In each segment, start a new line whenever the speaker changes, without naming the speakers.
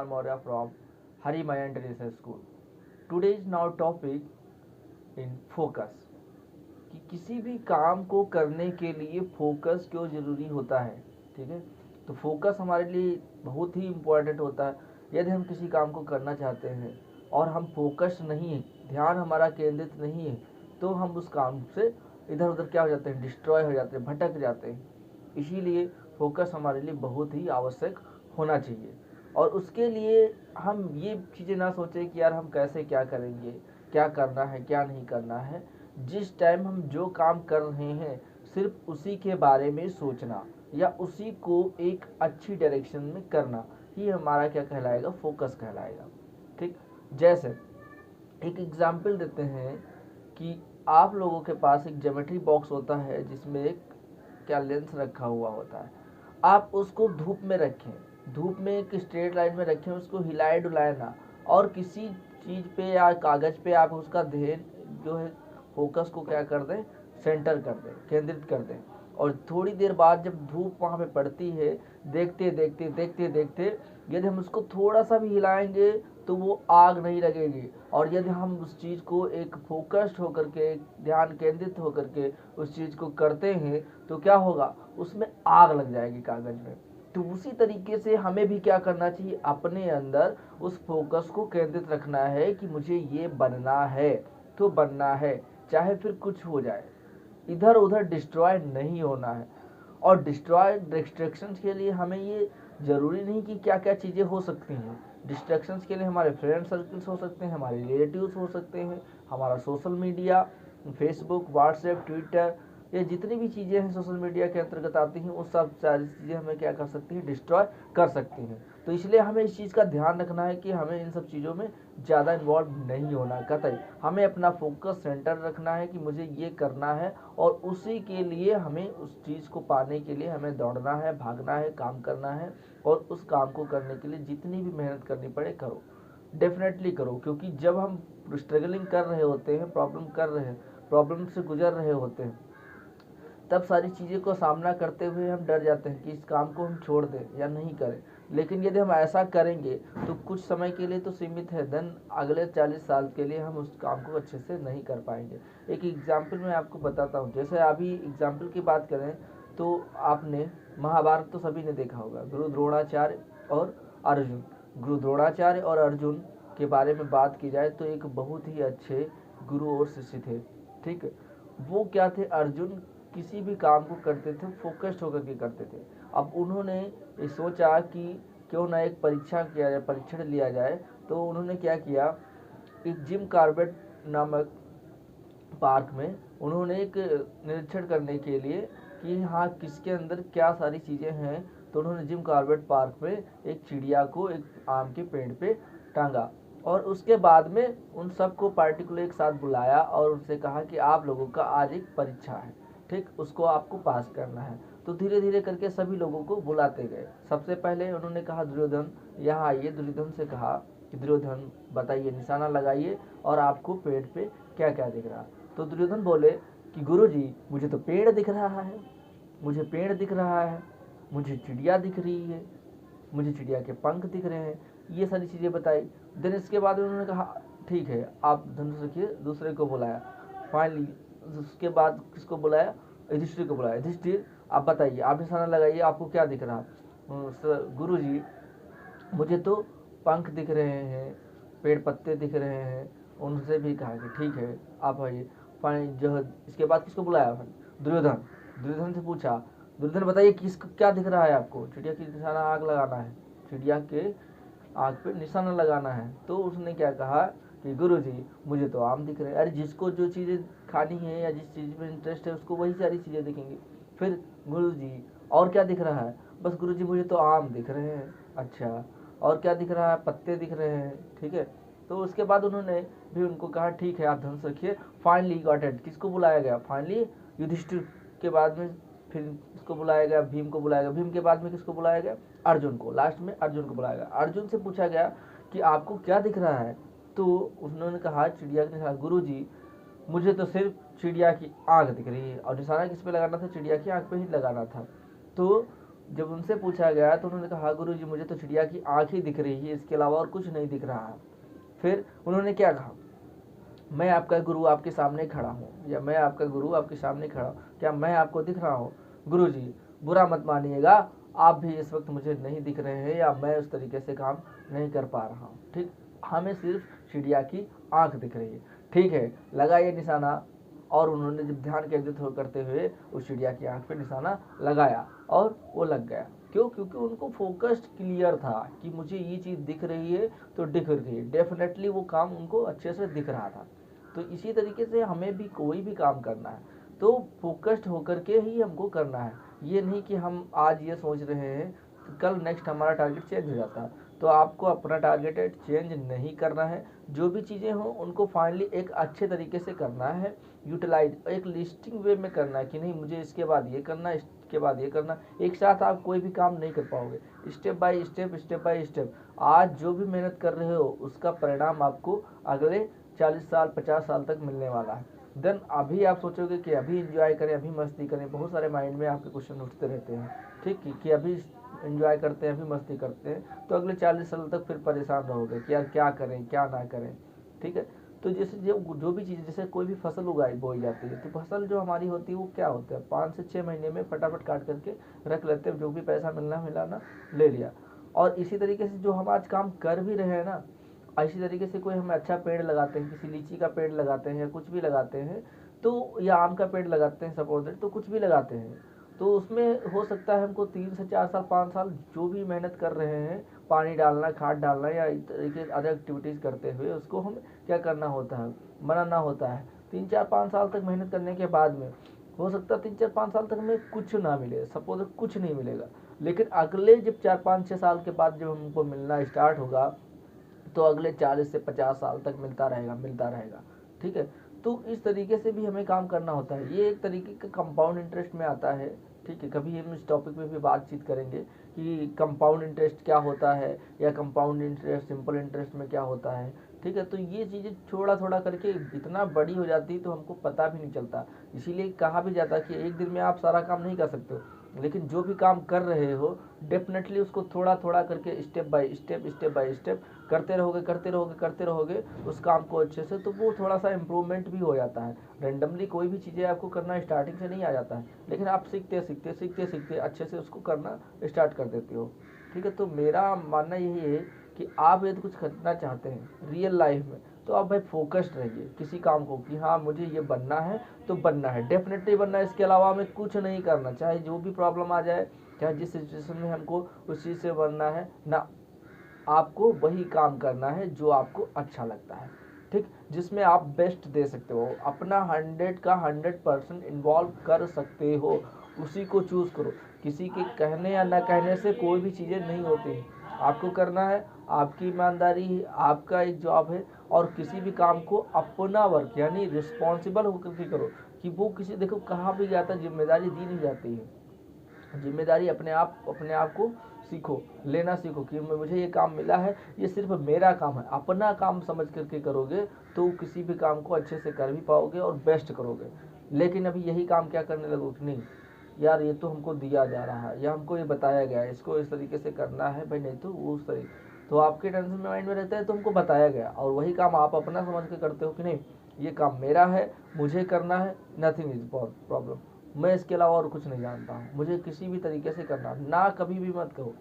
Maurya from Harimaya International School. Today's now topic in focus कि किसी भी काम को करने के लिए फोकस क्यों ज़रूरी होता है। ठीक है, तो फोकस हमारे लिए बहुत ही इम्पोर्टेंट होता है। यदि हम किसी काम को करना चाहते हैं और हम फोकस नहीं है, ध्यान हमारा केंद्रित नहीं है, तो हम उस काम से इधर उधर क्या हो जाते हैं, डिस्ट्रॉय हो जाते हैं, भटक जाते हैं। इसीलिए फोकस हमारे लिए बहुत ही आवश्यक होना चाहिए। और उसके लिए हम ये चीज़ें ना सोचें कि यार हम कैसे क्या करेंगे, क्या करना है क्या नहीं करना है। जिस टाइम हम जो काम कर रहे हैं सिर्फ उसी के बारे में सोचना या उसी को एक अच्छी डायरेक्शन में करना ही हमारा क्या कहलाएगा, फोकस कहलाएगा। ठीक, जैसे एक एग्जाम्पल देते हैं कि आप लोगों के पास एक ज्योमेट्री बॉक्स होता है जिसमें एक क्या लेंस रखा हुआ होता है। आप उसको धूप में रखें, धूप में एक स्ट्रेट लाइन में रखें, उसको हिलाए डुलाए ना, और किसी चीज़ पे या कागज़ पे आप उसका ध्यान जो है फोकस को क्या कर दें, सेंटर कर दें, केंद्रित कर दें। और थोड़ी देर बाद जब धूप वहाँ पे पड़ती है, देखते देखते देखते देखते यदि हम उसको थोड़ा सा भी हिलाएंगे तो वो आग नहीं लगेगी। और यदि हम उस चीज़ को एक फोकस्ड होकर के, ध्यान केंद्रित होकर के उस चीज़ को करते हैं तो क्या होगा, उसमें आग लग जाएगी कागज़ में। तो उसी तरीके से हमें भी क्या करना चाहिए, अपने अंदर उस फोकस को केंद्रित रखना है कि मुझे ये बनना है तो बनना है, चाहे फिर कुछ हो जाए। इधर उधर डिस्ट्रॉय नहीं होना है। और डिस्ट्रैक्शंस के लिए हमें ये ज़रूरी नहीं कि क्या क्या चीज़ें हो सकती हैं। डिस्ट्रैक्शंस के लिए हमारे फ्रेंड सर्कल्स हो सकते हैं, हमारे रिलेटिव्स हो सकते हैं, हमारा social media, Facebook, WhatsApp, Twitter, ये जितनी भी चीज़ें हैं सोशल मीडिया के अंतर्गत आती हैं, वो सब सारी चीज़ें हमें क्या कर सकती हैं, डिस्ट्रॉय कर सकती हैं। तो इसलिए हमें इस चीज़ का ध्यान रखना है कि हमें इन सब चीज़ों में ज़्यादा इन्वॉल्व नहीं होना कतई। हमें अपना फोकस सेंटर रखना है कि मुझे ये करना है, और उसी के लिए हमें उस चीज़ को पाने के लिए हमें दौड़ना है, भागना है, काम करना है। और उस काम को करने के लिए जितनी भी मेहनत करनी पड़े करो, डेफिनेटली करो। क्योंकि जब हम स्ट्रगलिंग कर रहे होते हैं, प्रॉब्लम से गुजर रहे होते हैं, तब सारी चीज़ों को सामना करते हुए हम डर जाते हैं कि इस काम को हम छोड़ दें या नहीं करें। लेकिन यदि हम ऐसा करेंगे तो कुछ समय के लिए तो सीमित है, देन अगले 40 साल के लिए हम उस काम को अच्छे से नहीं कर पाएंगे। एक एग्जाम्पल मैं आपको बताता हूँ। जैसे अभी एग्जाम्पल की बात करें तो आपने महाभारत तो सभी ने देखा होगा। गुरु द्रोणाचार्य और अर्जुन, गुरु द्रोणाचार्य और अर्जुन के बारे में बात की जाए तो एक बहुत ही अच्छे गुरु और शिष्य थे। ठीक है, वो क्या थे, अर्जुन किसी भी काम को करते थे फोकस्ड होकर के करते थे। अब उन्होंने ये सोचा कि क्यों ना एक परीक्षा किया जाए, परीक्षण लिया जाए। तो उन्होंने क्या किया, एक जिम कॉर्बेट नामक पार्क में उन्होंने एक निरीक्षण करने के लिए कि हाँ किसके अंदर क्या सारी चीज़ें हैं, तो उन्होंने जिम कॉर्बेट पार्क में एक चिड़िया को एक आम के पेड़ पे टांगा। और उसके बाद में उन सबको पार्टिकुलर एक साथ बुलाया और उनसे कहा कि आप लोगों का आज एक परीक्षा है, ठीक, उसको आपको पास करना है। तो धीरे धीरे करके सभी लोगों को बुलाते गए। सबसे पहले उन्होंने कहा दुर्योधन यहाँ आइए। दुर्योधन से कहा कि दुर्योधन बताइए, निशाना लगाइए और आपको पेड़ पे क्या क्या दिख रहा। तो दुर्योधन बोले कि गुरुजी मुझे तो पेड़ दिख रहा है, मुझे पेड़ दिख रहा है, मुझे चिड़िया दिख रही है, मुझे चिड़िया के पंख दिख रहे हैं, ये सारी चीज़ें बताई। देन इसके बाद उन्होंने कहा ठीक है आप धनुष रखिए। दूसरे को बुलाया। फाइनली उसके बाद किसको बुलाया, युधिष्ठिर को बुलाया। युधिष्ठिर आप बताइए, आप निशाना लगाइए, आपको क्या दिख रहा। गुरु जी मुझे तो पंख दिख रहे हैं, पेड़ पत्ते दिख रहे हैं। उनसे भी कहा कि ठीक है आप आइए। फाइन जो इसके बाद किसको बुलाया, दुर्योधन। दुर्योधन से पूछा, दुर्योधन बताइए किसको क्या दिख रहा है आपको। चिड़िया की निशाना आग लगाना है, चिड़िया के आग पे निशाना लगाना है। तो उसने क्या कहा कि गुरुजी मुझे तो आम दिख रहे हैं। अरे जिसको जो चीज़ें खानी है या जिस चीज़ में इंटरेस्ट है उसको वही सारी चीज़ें दिखेंगी। फिर गुरुजी और क्या दिख रहा है, बस गुरुजी मुझे तो आम दिख रहे हैं। अच्छा और क्या दिख रहा है, पत्ते दिख रहे हैं। ठीक है, तो उसके बाद उन्होंने भी उनको कहा ठीक है आप धनुष रखिए। फाइनली गॉट इट, किसको बुलाया गया, फाइनली युधिष्ठिर के बाद में फिर इसको बुलाया गया, भीम को बुलाया गया। भीम के बाद में किसको बुलाया गया, अर्जुन को। लास्ट में अर्जुन को बुलाया गया। अर्जुन से पूछा गया कि आपको क्या दिख रहा है। तो उन्होंने कहा चिड़िया के निशाना। गुरु जी मुझे तो सिर्फ चिड़िया की आँख दिख रही है, और निशाना किस पे लगाना था, चिड़िया की आँख पे ही लगाना था। तो जब उनसे पूछा गया तो उन्होंने कहा, हाँ गुरुजी, मुझे तो चिड़िया की आँख ही दिख रही है, इसके अलावा और कुछ नहीं दिख रहा है। फिर उन्होंने क्या कहा, मैं आपका गुरु आपके सामने खड़ा हूँ, या मैं आपका गुरु आपके सामने खड़ा हूँ, क्या मैं आपको दिख रहा हूँ? गुरुजी, बुरा मत मानिएगा, आप भी इस वक्त मुझे नहीं दिख रहे हैं, या मैं उस तरीके से काम नहीं कर पा रहा हूँ। ठीक, हमें सिर्फ चिड़िया की आँख दिख रही है। ठीक है, लगा ये निशाना, और उन्होंने जब ध्यान केंद्रित करते हुए उस चिड़िया की आँख पे निशाना लगाया और वो लग गया। क्यों? क्योंकि उनको फोकस्ड क्लियर था कि मुझे ये चीज़ दिख रही है तो दिख रही है, डेफिनेटली वो काम उनको अच्छे से दिख रहा था। तो इसी तरीके से हमें भी कोई भी काम करना है तो फोकस्ड होकर के ही हमको करना है। ये नहीं कि हम आज ये सोच रहे हैं तो कल नेक्स्ट हमारा टारगेट चेंज हो जाता है। तो आपको अपना टारगेट चेंज नहीं करना है, जो भी चीज़ें हों उनको फाइनली एक अच्छे तरीके से करना है, यूटिलाइज एक लिस्टिंग वे में करना है कि नहीं मुझे इसके बाद ये करना, इसके बाद ये करना। एक साथ आप कोई भी काम नहीं कर पाओगे, step by step, step by step. आज जो भी मेहनत कर रहे हो उसका परिणाम आपको अगले 40 साल 50 साल तक मिलने वाला है। देन अभी आप सोचोगे कि अभी एंजॉय करें, अभी मस्ती करें, बहुत सारे माइंड में आपके क्वेश्चन उठते रहते हैं। ठीक है कि अभी एंजॉय करते हैं, अभी मस्ती करते हैं, तो अगले 40 साल तक फिर परेशान रहोगे कि यार क्या करें क्या ना करें। ठीक है, तो जैसे जो भी चीज़, जैसे कोई भी फसल उगाई बोई जाती है, तो फसल जो हमारी होती है वो क्या होता है, 5 से 6 महीने में फटाफट काट करके रख लेते हैं, जो भी पैसा मिलना मिलाना ले लिया। और इसी तरीके से जो हम आज काम कर भी रहे हैं ना, इसी तरीके से कोई हम अच्छा पेड़ लगाते हैं, किसी लीची का पेड़ लगाते हैं या कुछ भी लगाते हैं, तो या आम का पेड़ लगाते हैं सपोज दैट, तो कुछ भी लगाते हैं, तो उसमें हो सकता है हमको 3 से 4 साल 5 साल जो भी मेहनत कर रहे हैं, पानी डालना, खाद डालना या इस तरीके अदर एक्टिविटीज़ करते हुए उसको हम क्या करना होता है, बनाना होता है। 3 4 5 साल तक मेहनत करने के बाद में हो सकता है 3 4 5 साल तक हमें कुछ ना मिले, सपोज कुछ नहीं मिलेगा, लेकिन अगले जब 4 5 6 साल के बाद जब हमको मिलना स्टार्ट होगा तो अगले 40 से 50 साल तक मिलता रहेगा मिलता रहेगा। ठीक है, तो इस तरीके से भी हमें काम करना होता है। ये एक तरीके का कंपाउंड इंटरेस्ट में आता है। ठीक है, कभी हम इस टॉपिक पे भी बातचीत करेंगे कि कंपाउंड इंटरेस्ट क्या होता है, या कंपाउंड इंटरेस्ट सिंपल इंटरेस्ट में क्या होता है। ठीक है, तो ये चीज़ें थोड़ा थोड़ा करके इतना बड़ी हो जाती है तो हमको पता भी नहीं चलता। इसीलिए कहा भी जाता है कि एक दिन में आप सारा काम नहीं कर सकते हो, लेकिन जो भी काम कर रहे हो डेफिनेटली उसको थोड़ा थोड़ा करके स्टेप बाय स्टेप करते रहोगे करते रहोगे करते रहोगे उस काम को अच्छे से, तो वो थोड़ा सा इम्प्रूवमेंट भी हो जाता है। रेंडमली कोई भी चीज़ें आपको करना स्टार्टिंग से नहीं आ जाता है, लेकिन आप सीखते सीखते सीखते सीखते अच्छे से उसको करना स्टार्ट कर देते हो। ठीक है, तो मेरा मानना यही है कि आप यदि कुछ करना चाहते हैं रियल लाइफ में, तो आप भाई फोकस्ड रहिए किसी काम को कि हाँ मुझे ये बनना है तो बनना है, डेफिनेटली बनना है। इसके अलावा हमें कुछ नहीं करना, चाहे जो भी प्रॉब्लम आ जाए, चाहे जिस सिचुएशन में हमको उस चीज़ से बनना है ना, आपको वही काम करना है जो आपको अच्छा लगता है। ठीक, जिसमें आप बेस्ट दे सकते हो, अपना 100 का 100% इन्वॉल्व कर सकते हो, उसी को चूज़ करो। किसी के कहने या ना कहने से कोई भी चीज़ें नहीं होती, आपको करना है, आपकी ईमानदारी है, आपका एक जॉब है, और किसी भी काम को अपना वर्क यानी रिस्पॉन्सिबल होकर के करो कि वो किसी, देखो कहाँ भी जाता है जिम्मेदारी दी नहीं जाती है, जिम्मेदारी अपने आप को सीखो, लेना सीखो कि मुझे ये काम मिला है, ये सिर्फ मेरा काम है, अपना काम समझ करके करोगे तो किसी भी काम को अच्छे से कर भी पाओगे और बेस्ट करोगे। लेकिन अभी यही काम क्या करने लगोगे, नहीं यार ये तो हमको दिया जा रहा है या हमको ये बताया गया है, इसको इस तरीके से करना है भाई, नहीं तो उस तरीके, तो आपके टेंशन में माइंड में रहता है तो हमको बताया गया, और वही काम आप अपना समझ के करते हो कि नहीं ये काम मेरा है, मुझे करना है, नथिंग इज प्रॉब्लम, मैं इसके अलावा और कुछ नहीं जानता हूँ, मुझे किसी भी तरीके से करना ना, कभी भी मत कहो।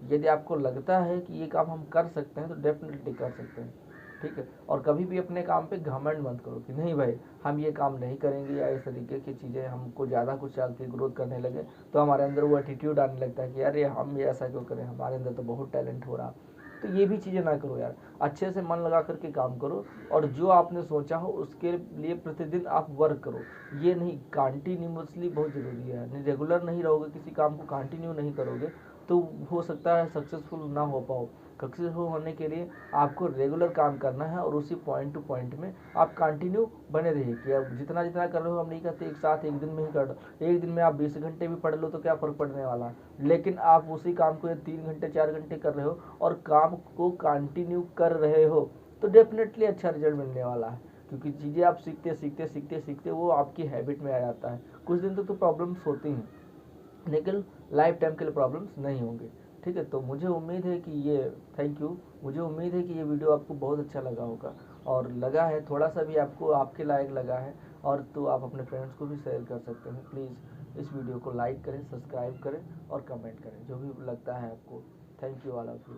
यदि आपको लगता है कि ये काम हम कर सकते हैं तो डेफिनेटली कर सकते हैं। ठीक है, और कभी भी अपने काम पे घमंड मत करो कि नहीं भाई हम ये काम नहीं करेंगे, या इस तरीके की चीज़ें हमको ज़्यादा कुछ आगे ग्रोथ करने लगे तो हमारे अंदर वो एटीट्यूड आने लगता है कि यार ये हम ये ऐसा क्यों करें, हमारे अंदर तो बहुत टैलेंट हो रहा। तो ये भी चीज़ें ना करो यार, अच्छे से मन लगा करके काम करो, और जो आपने सोचा हो उसके लिए प्रतिदिन आप वर्क करो। ये नहीं, कंटिन्यूसली बहुत ज़रूरी है, नहीं रेगुलर नहीं रहोगे, किसी काम को कंटिन्यू नहीं करोगे तो हो सकता है सक्सेसफुल ना हो पाओ। सक्सेसफुल होने के लिए आपको रेगुलर काम करना है, और उसी पॉइंट टू पॉइंट में आप कंटिन्यू बने रहिए कि आप जितना जितना कर रहे हो, हम नहीं कहते एक साथ एक दिन में ही कर लो, एक दिन में आप 20 घंटे भी पढ़ लो तो क्या फ़र्क पड़ने वाला है, लेकिन आप उसी काम को 3 घंटे 4 घंटे कर रहे हो और काम को कंटिन्यू कर रहे हो तो डेफिनेटली अच्छा रिजल्ट मिलने वाला है। क्योंकि चीज़ें आप सीखते सीखते सीखते सीखते वो आपकी हैबिट में आ जाता है। कुछ दिन तक तो प्रॉब्लम्स होती हैं, लेकिन लाइफ टाइम के लिए प्रॉब्लम्स नहीं होंगे। ठीक है, तो मुझे उम्मीद है कि ये थैंक यू, मुझे उम्मीद है कि ये वीडियो आपको बहुत अच्छा लगा होगा, और लगा है थोड़ा सा भी आपको आपके लायक लगा है और तो आप अपने फ्रेंड्स को भी शेयर कर सकते हैं। प्लीज़ इस वीडियो को लाइक करें, सब्सक्राइब करें और कमेंट करें जो भी लगता है आपको। Thank you all of you.